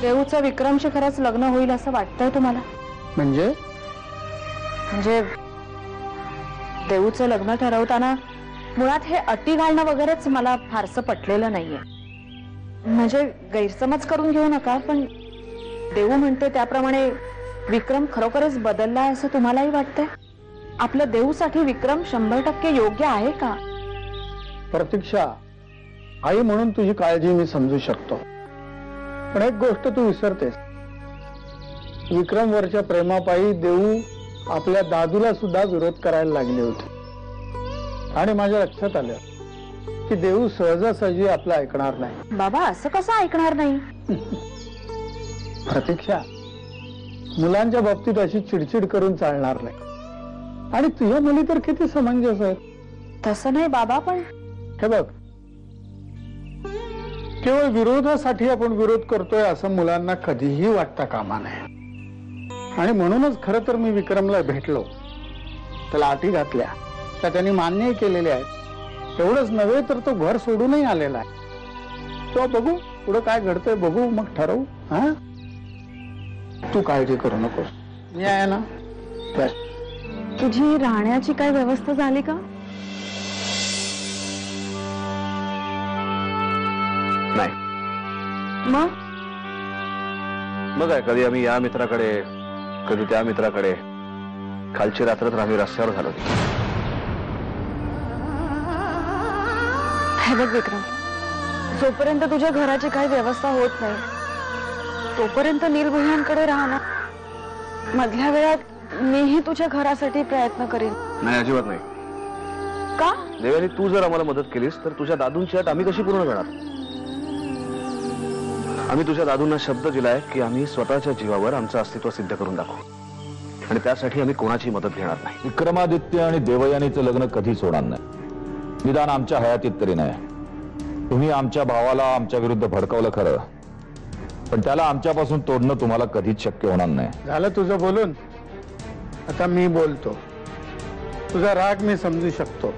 देऊचं विक्रमशी खरंच लग्न होईल असं वाटतंय तुम्हाला? म्हणजे देऊचं लग्न ठरवताना मुळात हे अटी घालणं वगैरेच मला फारसं पटलेलं नाहीये. म्हणजे गैरसमज करून घेऊ नका, पण देऊ म्हणते त्याप्रमाणे विक्रम खरोखरच बदललाय असं तुम्हालाही वाटतंय? आपल्या देऊसाठी विक्रम 100% योग्य आहे का? प्रतीक्षा, आई म्हणून तुझी काळजी मी समजू शकतो, पण एक गोष्ट तू विसरतेस. विक्रमवरच्या प्रेमापायी देऊ आपल्या दादूला सुद्धा विरोध करायला लागले होते. आणि माझ्या लक्षात आलं की देऊ सहजासहजी आपलं ऐकणार नाही. बाबा, असं कसं ऐकणार नाही? प्रतीक्षा, मुलांच्या बाबतीत अशी चिडचिड करून चालणार नाही. आणि तुझ्या मुली तर किती समंजस आहेत. तसं नाही बाबा, पण हे बघ, केवळ विरोधासाठी आपण विरोध करतोय असं मुलांना कधीही वाटता कामा नये. आणि म्हणूनच खरं तर मी विक्रमला भेटलो, त्याला अटी घातल्या, त्या त्यांनी मान्य केलेल्या आहेत. एवढंच नव्हे तर तो घर सोडूनही आलेला आहे. तो बघू पुढे काय घडतंय, बघू मग ठरवू. हा, तू काळजी करू नकोस, मी आहे ना. बस. तुझी राहण्याची काय व्यवस्था झाली का? नाही. मग काय, कधी आम्ही या मित्राकडे, कधी त्या मित्राकडे. कालची रात्र तर आम्ही रस्त्यावर घालवली. हे बघ विक्रम, जोपर्यंत तुझ्या घराची काही व्यवस्था होत नाही तोपर्यंत नील भुयांकडे राहणार. मधल्या वेळात मीही तुझ्या घरासाठी प्रयत्न करेन. नाही, अजिबात नाही. का? देवानी तू जर आम्हाला मदत केलीस तर तुझ्या दादूंची अट आम्ही कशी पूर्ण करणार? आम्ही तुझ्या दादूंना शब्द दिलाय की आम्ही स्वतःच्या जीवावर आमचं अस्तित्व सिद्ध करून दाखवू, आणि त्यासाठी आम्ही कोणाची मदत घेणार नाही. विक्रमादित्य आणि देवयानीचं लग्न कधीच होणार नाही, निदान आमच्या हयातीत तरी नाही. तुम्ही आमच्या भावाला आमच्या विरुद्ध भडकवलं खरं, पण त्याला आमच्यापासून तोडणं तुम्हाला कधीच शक्य होणार नाही. झालं तुझं बोलून, आता मी बोलतो. तुझा राग मी समजू शकतो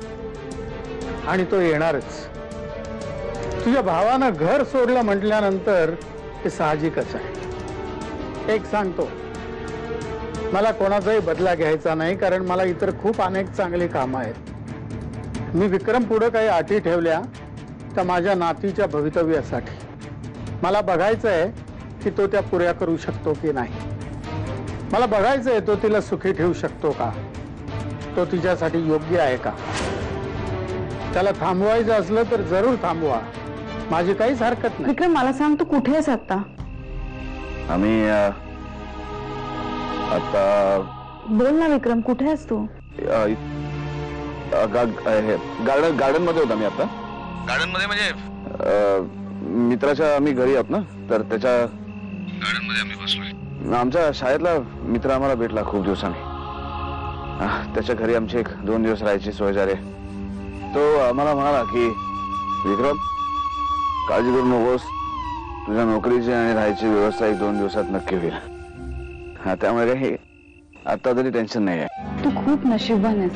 आणि तो येणारच. तुझ्या भावानं घर सोडलं म्हटल्यानंतर ते साहजिकच आहे. एक सांगतो, मला कोणाचाही बदला घ्यायचा नाही, कारण मला इतर खूप अनेक चांगली कामं आहेत. मी विक्रम पुढे काही अटी ठेवल्या तर माझ्या नातीच्या भवितव्यासाठी. मला बघायचं आहे की तो त्या पुऱ्या करू शकतो की नाही. मला बघायचं आहे तो तिला सुखी ठेवू शकतो का, तो तिच्यासाठी योग्य आहे का. त्याला थांबवायचं असलं तर जरूर थांबवा, माझी काहीच हरकत नाही. विक्रम, मला सांग, तू कुठे आहेस आता? आम्ही आता. बोल ना विक्रम, कुठे आहेस तू? गार्डन मध्ये होता मी आता. गार्डन मध्ये म्हणजे मित्राच्या आम्ही घरी आहोत ना, तर त्याच्या गार्डन मध्ये आम्ही बसलोय. आमच्या शाळेतला मित्र आम्हाला भेटला खूप दिवसांनी. त्याच्या घरी आमची 1-2 दिवस राहायची सोय झाली. तो आम्हाला म्हणाला की विक्रम, काळजी करू नकोस, तुझ्या नोकरीची आणि राहायची व्यवस्था 1-2 दिवसात नक्की होईल. हा, त्यामुळे काही आता तरी टेन्शन नाही आहे. तू खूप नशीबवान आहेस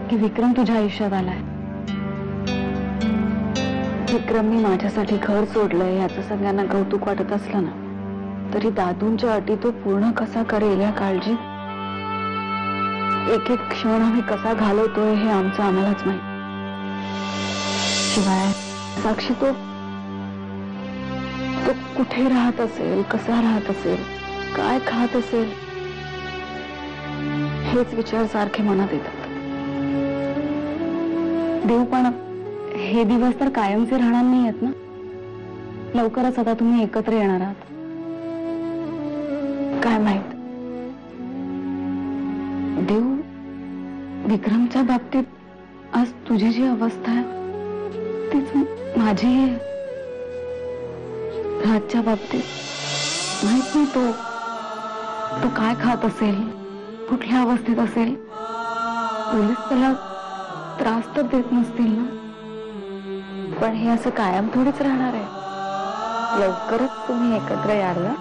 की विक्रम तुझ्या आयुष्यात आलाय. विक्रमने माझ्यासाठी घर सोडलंय याचं सगळ्यांना कौतुक वाटत असलं ना, तरी दादूंच्या अटी तो पूर्ण कसा करेल या काळजी, एक एक क्षण आम्ही कसा घालवतोय हे आमचं आम्हालाच माहित. शिवाय साक्षी, तो कुठे राहत असेल, कसा राहत असेल, काय खात असेल, हेच विचार सारखे मनात येतात. देव, पण हे दिवस तर कायमचे राहणार नाही आहेत ना. लवकरच आता तुम्ही एकत्र येणार आहात. काय माहित देव, विक्रमच्या बाबतीत आज तुझी जी अवस्था आहे तीच माझी आहे. राजच्या बाबतीत माहित नाही तो काय खात असेल, कुठल्या अवस्थेत असेल. पोलीस त्याला त्रास तर देत नसतील ना, पण हे असं कायम थोडीच राहणार आहे. लवकरच तुम्ही एकत्र याल ना.